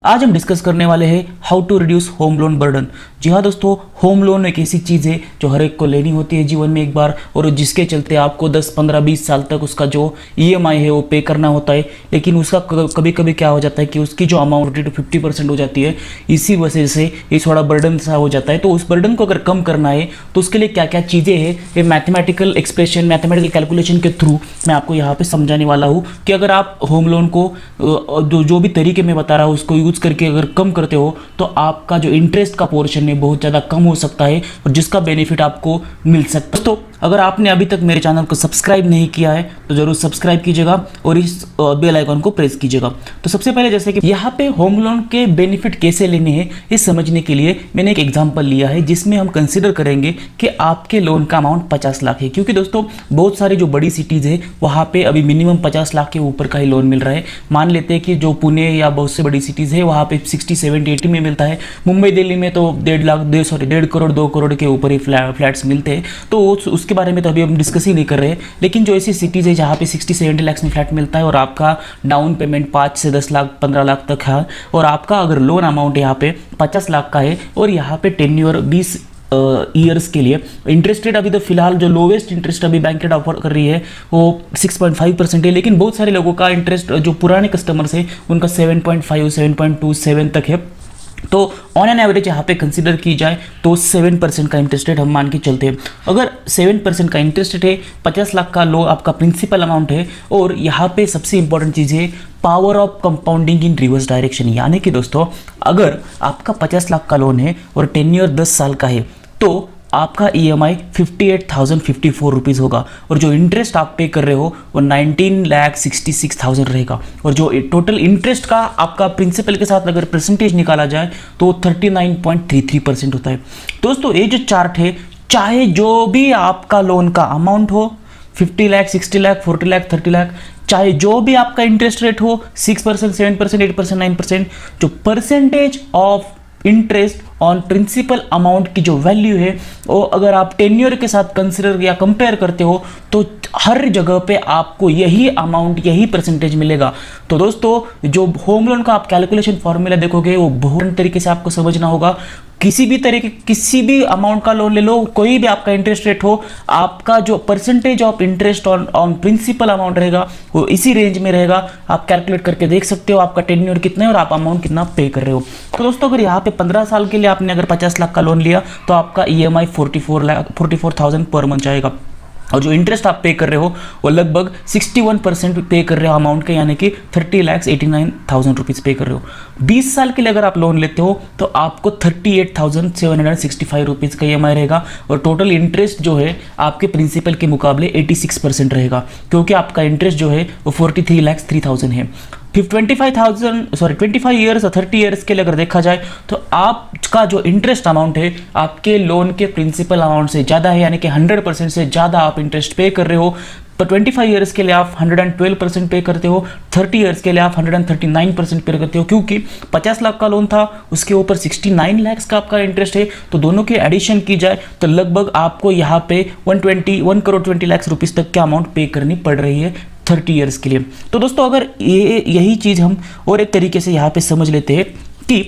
आज हम डिस्कस करने वाले हैं how to reduce home loan burden. जी हाँ दोस्तों, होम लोन एक ऐसी चीज़ है जो हर एक को लेनी होती है जीवन में एक बार, और जिसके चलते आपको 10, 15, 20 साल तक उसका जो ईएमआई है वो पे करना होता है। लेकिन उसका कभी कभी क्या हो जाता है कि उसकी जो अमाउंट 50% हो जाती है। इसी वजह से ये थोड़ा बर्डन सा हो जाता है। तो उस बर्डन को अगर कम करना है तो उसके लिए क्या क्या चीज़ें हैं, ये मैथमेटिकल एक्सप्रेशन, मैथमेटिकल कैलकुलेशन के थ्रू मैं आपको यहाँ पे समझाने वाला हूँ कि अगर आप होम लोन को जो भी तरीके मैं बता रहा हूँ उसको यूज करके अगर कम करते हो तो आपका जो इंटरेस्ट का पोर्शन है बहुत ज़्यादा कम हो सकता है, और जिसका बेनिफिट आपको मिल सकता है। तो अगर आपने अभी तक मेरे चैनल को सब्सक्राइब नहीं किया है तो जरूर सब्सक्राइब कीजिएगा और इस बेल आइकन को प्रेस कीजिएगा। तो सबसे पहले जैसे कि यहाँ पे होम लोन के बेनिफिट कैसे लेने हैं ये समझने के लिए मैंने एक एग्जांपल लिया है, जिसमें हम कंसिडर करेंगे कि आपके लोन का अमाउंट 50 लाख है। क्योंकि दोस्तों बहुत सारी जो बड़ी सिटीज़ है वहाँ पे अभी मिनिमम 50 लाख के ऊपर का ही लोन मिल रहा है। मान लेते हैं कि जो पुणे या बहुत से बड़ी सिटीज़ है वहाँ पे 60, 70, 80 में मिलता है। मुंबई, दिल्ली में तो 1.5 करोड़ 2 करोड़ के ऊपर ही फ्लैट्स मिलते हैं। तो उसके बारे में तो अभी हम डिस्कस ही नहीं कर रहे हैं। लेकिन जो ऐसी सिटीज़ है जहाँ पे 60-70 लाख में फ्लैट मिलता है और आपका डाउन पेमेंट 5 से 10 लाख 15 लाख तक है, और आपका अगर लोन अमाउंट यहाँ पे 50 लाख का है और यहाँ पे टेन्योर 20 ईयर्स के लिए, इंटरेस्ट रेट अभी तो फिलहाल जो लोवेस्ट इंटरेस्ट अभी बैंक रेट ऑफर कर रही है वो 6.5% है। लेकिन बहुत सारे लोगों का इंटरेस्ट जो पुराने कस्टमर्स है उनका 7.5, 7.27 तक है। तो ऑन एन एवरेज यहाँ पे कंसिडर की जाए तो 7% का इंटरेस्ट रेट हम मान के चलते हैं। अगर 7% का इंटरेस्ट रेट है, 50 लाख का लो आपका प्रिंसिपल अमाउंट है, और यहाँ पे सबसे इंपॉर्टेंट चीज़ है power of compounding in reverse direction. यानी कि दोस्तों अगर आपका 50 लाख का लोन है और टेन्योर 10 साल का है तो आपका EMI 58,054 रुपीज़ होगा, और जो इंटरेस्ट आप पे कर रहे हो वो 19,66,000 रहेगा। और जो टोटल इंटरेस्ट का आपका प्रिंसिपल के साथ अगर परसेंटेज निकाला जाए तो 39.33% होता है। दोस्तों ये जो चार्ट है, चाहे जो भी आपका लोन का अमाउंट हो, 50 लाख, 60 लाख, 40 लाख, 30 लाख, चाहे जो भी आपका इंटरेस्ट रेट हो 6%, 7%, 8%, 9%, जो percentage of interest on principal amount की जो वैल्यू है वो अगर आप टेन्योर के साथ कंसिडर या कंपेयर करते हो तो हर जगह पे आपको यही अमाउंट, यही परसेंटेज मिलेगा। तो दोस्तों जो होम लोन का आप कैलकुलेशन फॉर्मूला देखोगे वो बहुत तरीके से आपको समझना होगा। किसी भी अमाउंट का लोन ले लो, कोई भी आपका इंटरेस्ट रेट हो, आपका जो percentage of interest on principal amount रहेगा वो इसी रेंज में रहेगा। आप कैलकुलेट करके देख सकते हो आपका टेन्योर कितना है और आप अमाउंट कितना पे कर रहे हो। तो दोस्तों अगर यहाँ पे 15 साल के लिए आपने अगर 50 लाख का लोन लिया तो आपका EMI 44,000 पर मंथ आएगा, और जो इंटरेस्ट आप पे कर रहे हो वो लगभग 61% पे कर रहे हो अमाउंट के, यानी कि 30,89,000 रुपीज़ पे कर रहे हो। 20 साल के लिए अगर आप लोन लेते हो तो आपको 38,765 रुपीज़ का EMI रहेगा, और टोटल इंटरेस्ट जो है आपके प्रिंसिपल के मुकाबले 86% रहेगा, क्योंकि आपका इंटरेस्ट जो है वो 43,03,000 है। 25 ईयर्स और 30 ईयर्स के लिए अगर देखा जाए तो आपका जो इंटरेस्ट अमाउंट है आपके लोन के प्रिंसिपल अमाउंट से ज़्यादा है, यानी कि 100% से ज़्यादा आप इंटरेस्ट पे कर रहे हो। तो 25 ईयर्स के लिए आप 112% पे करते हो, 30 ईयर्स के लिए आप 139% पे करते हो, क्योंकि 50 लाख का लोन था उसके ऊपर 69 लाख का आपका इंटरेस्ट है। तो दोनों की एडिशन की जाए तो लगभग आपको यहाँ पे 1 करोड़ 20 लाख रुपीज़ तक का अमाउंट पे करनी पड़ रही है 30 ईयर्स के लिए। तो दोस्तों अगर यही चीज़ हम और एक तरीके से यहाँ पे समझ लेते हैं कि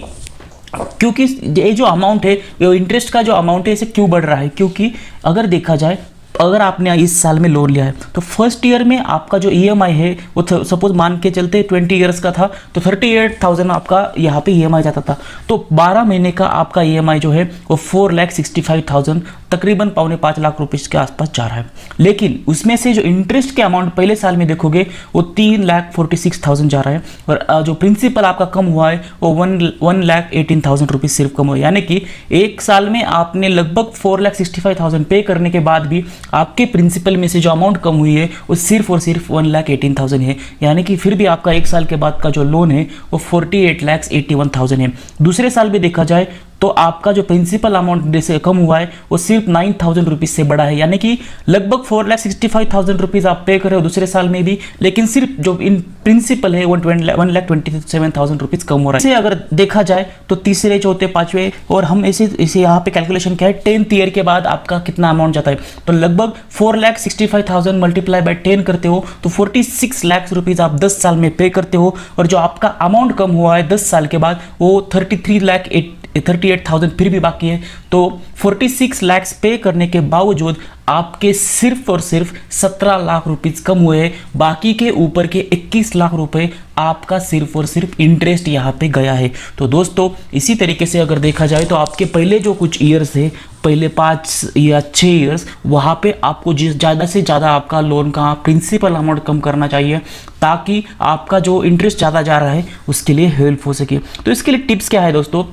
क्योंकि ये जो अमाउंट है, वो इंटरेस्ट का जो अमाउंट है इसे क्यों बढ़ रहा है, क्योंकि अगर देखा जाए अगर आपने इस साल में लोन लिया है तो फर्स्ट ईयर में आपका जो EMI है वो सपोज मान के चलते 20 ईयर्स का था तो 38,000 आपका यहाँ पे EMI जाता था। तो 12 महीने का आपका EMI जो है वो 4,65,000, तकरीबन 4.25 लाख रुपीज़ के आसपास जा रहा है। लेकिन उसमें से जो इंटरेस्ट के अमाउंट पहले साल में देखोगे वो 3,46,000 जा रहा है, और जो प्रिंसिपल आपका कम हुआ है वो 1,18,000 रुपीज़ सिर्फ कम हुआ है। यानी कि एक साल में आपने लगभग 4,65,000 पे करने के बाद भी आपके प्रिंसिपल में से जो अमाउंट कम हुई है वो सिर्फ और सिर्फ 1,18,000 है। यानी कि फिर भी आपका एक साल के बाद का जो लोन है वो 48,81,000 है। दूसरे साल भी देखा जाए तो आपका जो प्रिंसिपल अमाउंट जैसे कम हुआ है वो सिर्फ 9,000 रुपीज़ से बड़ा है, यानी कि लगभग 4,65,000 रुपीज़ आप पे कर रहे हो दूसरे साल में भी, लेकिन सिर्फ जो इन प्रिंसिपल है 1,27,000 रुपीज़ कम हो रहा है। इसे अगर देखा जाए तो तीसरे चौथे पांचवे, और हम इसे यहाँ पे कैलकुलेशन क्या है 10th ईयर के बाद आपका कितना अमाउंट जाता है, तो लगभग 4,65,000 मल्टीप्लाई बाय 10 करते हो तो 46 लाख रुपीज़ आप 10 साल में पे करते हो। और जो आपका अमाउंट कम हुआ है 10 साल के बाद वो 38,000 फिर भी बाकी है। तो 46 लाख पे करने के बावजूद आपके सिर्फ और सिर्फ 17 लाख रुपीज कम हुए हैं, बाकी के ऊपर के 21 लाख रुपए आपका सिर्फ और सिर्फ इंटरेस्ट यहाँ पे गया है। तो दोस्तों इसी तरीके से अगर देखा जाए तो आपके पहले जो कुछ ईयर्स है, पहले 5 या 6 ईयर्स, वहाँ पे आपको ज़्यादा से ज़्यादा आपका लोन का प्रिंसिपल अमाउंट कम करना चाहिए, ताकि आपका जो इंटरेस्ट ज़्यादा जा रहा है उसके लिए हेल्प हो सके। तो इसके लिए टिप्स क्या है दोस्तों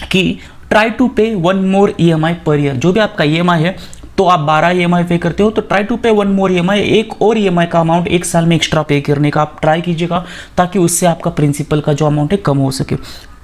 कि ट्राई टू पे 1 मोर EMI पर ईयर। जो भी आपका EMI है, तो आप 12 EMI पे करते हो तो ट्राई टू पे 1 मोर EMI, एक और EMI का अमाउंट एक साल में एक्स्ट्रा पे करने का आप ट्राई कीजिएगा, ताकि उससे आपका प्रिंसिपल का जो अमाउंट है कम हो सके।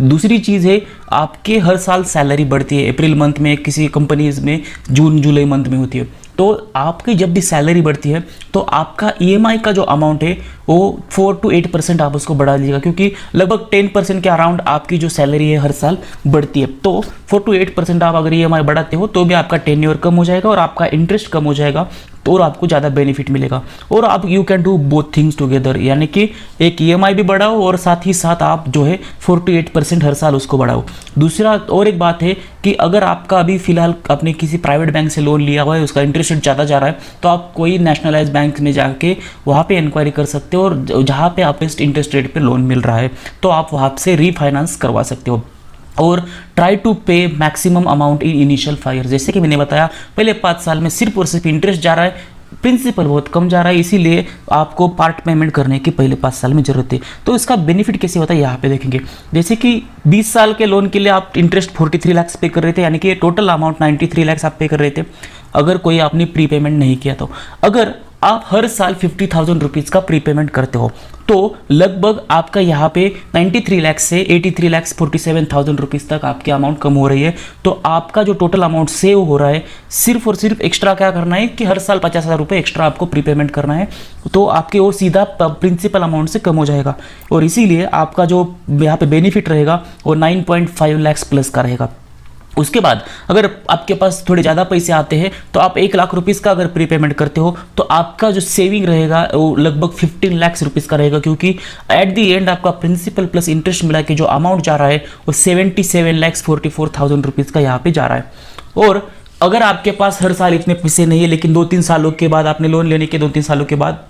दूसरी चीज़ है, आपके हर साल सैलरी बढ़ती है, अप्रैल मंथ में किसी कंपनीज में, जून जुलाई मंथ में होती है, तो आपकी जब भी सैलरी बढ़ती है तो आपका EMI का जो अमाउंट है वो 4 to 8% आप उसको बढ़ा लीजिएगा, क्योंकि लगभग 10% के अराउंड आपकी जो सैलरी है हर साल बढ़ती है। तो 4 to 8% आप अगर EMI बढ़ाते हो तो भी आपका टेन्योर कम हो जाएगा और आपका इंटरेस्ट कम हो जाएगा, तो और आपको ज़्यादा बेनिफिट मिलेगा। और आप you can do both things together, यानी कि एक EMI भी बढ़ाओ और साथ ही साथ आप जो है 4 to 8% हर साल उसको बढ़ाओ। दूसरा और एक बात है कि अगर आपका अभी फिलहाल अपने किसी प्राइवेट बैंक से लोन लिया हुआ है, उसका इंटरेस्ट रेट ज़्यादा जा रहा है, तो आप कोई नेशनलाइज बैंक में जाके वहाँ पे इंक्वायरी कर सकते हो, और जहाँ पे आप बेस्ट इंटरेस्ट रेट पे लोन मिल रहा है तो आप वहाँ से रीफाइनेंस करवा सकते हो। और ट्राई टू पे maximum amount in initial 5 year. जैसे कि मैंने बताया पहले 5 साल में सिर्फ और सिर्फ इंटरेस्ट जा रहा है, प्रिंसिपल बहुत कम जा रहा है, इसीलिए आपको पार्ट पेमेंट करने की पहले 5 साल में जरूरत है। तो इसका बेनिफिट कैसे होता है यहाँ पे देखेंगे। जैसे कि 20 साल के लोन के लिए आप इंटरेस्ट 43 लाख पे कर रहे थे, यानी कि टोटल अमाउंट 93 लाख आप पे कर रहे थे अगर कोई आपने प्री पेमेंट नहीं किया तो। अगर आप हर साल 50,000 रुपीज़ का प्रीपेमेंट करते हो तो लगभग आपका यहाँ पे 93 लाख से 83 लाख 47,000 रुपीज़ तक आपकी अमाउंट कम हो रही है। तो आपका जो टोटल अमाउंट सेव हो रहा है, सिर्फ और सिर्फ एक्स्ट्रा क्या करना है कि हर साल 50,000 रुपये एक्स्ट्रा आपको प्रीपेमेंट करना है, तो आपके वो सीधा प्रिंसिपल अमाउंट से कम हो जाएगा। और इसीलिए आपका जो यहाँ पे बेनिफिट रहेगा वो 9.5 लाख प्लस का रहेगा। उसके बाद अगर आपके पास थोड़े ज़्यादा पैसे आते हैं तो आप 1 लाख रुपीज़ का अगर प्रीपेमेंट करते हो तो आपका जो सेविंग रहेगा वो लगभग 15 लाख रुपीज़ का रहेगा, क्योंकि एट दी एंड आपका प्रिंसिपल प्लस इंटरेस्ट मिला के जो अमाउंट जा रहा है वो 77,44,000 रुपीज़ का यहाँ पे जा रहा है। और अगर आपके पास हर साल इतने पैसे नहीं है, लेकिन 2-3 सालों के बाद आपने लोन लेने के 2-3 सालों के बाद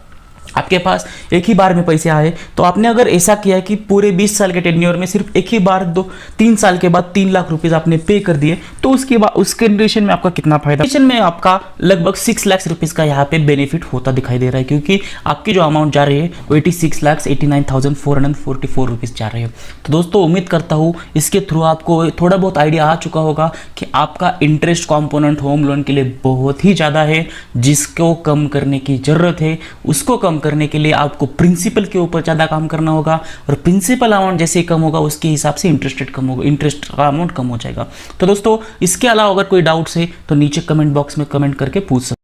आपके पास एक ही बार में पैसे आए, तो आपने अगर ऐसा किया कि पूरे 20 साल के टेन्योर में सिर्फ एक ही बार 2-3 साल के बाद 3 लाख रुपीज़ आपने पे कर दिए, तो उसके बाद उस कंडीशन में आपका कितना फायदा, कंडीशन में आपका लगभग 6 लाख रुपीज़ का यहाँ पे बेनिफिट होता दिखाई दे रहा है, क्योंकि आपकी जो अमाउंट जा रही है वो 86,89,444 रुपीज़ जा रही है। तो दोस्तों उम्मीद करता हूँ इसके थ्रू आपको थोड़ा बहुत आइडिया आ चुका होगा कि आपका इंटरेस्ट कॉम्पोनेंट होम लोन के लिए बहुत ही ज़्यादा है, जिसको कम करने की ज़रूरत है। उसको कम करने के लिए आपको प्रिंसिपल के ऊपर ज़्यादा काम करना होगा, और प्रिंसिपल अमाउंट जैसे ही कम होगा उसके हिसाब से इंटरेस्ट रेट कम होगा, इंटरेस्ट का अमाउंट कम हो जाएगा। तो दोस्तों इसके अलावा अगर कोई डाउट्स है तो नीचे कमेंट बॉक्स में कमेंट करके पूछ सकते हैं।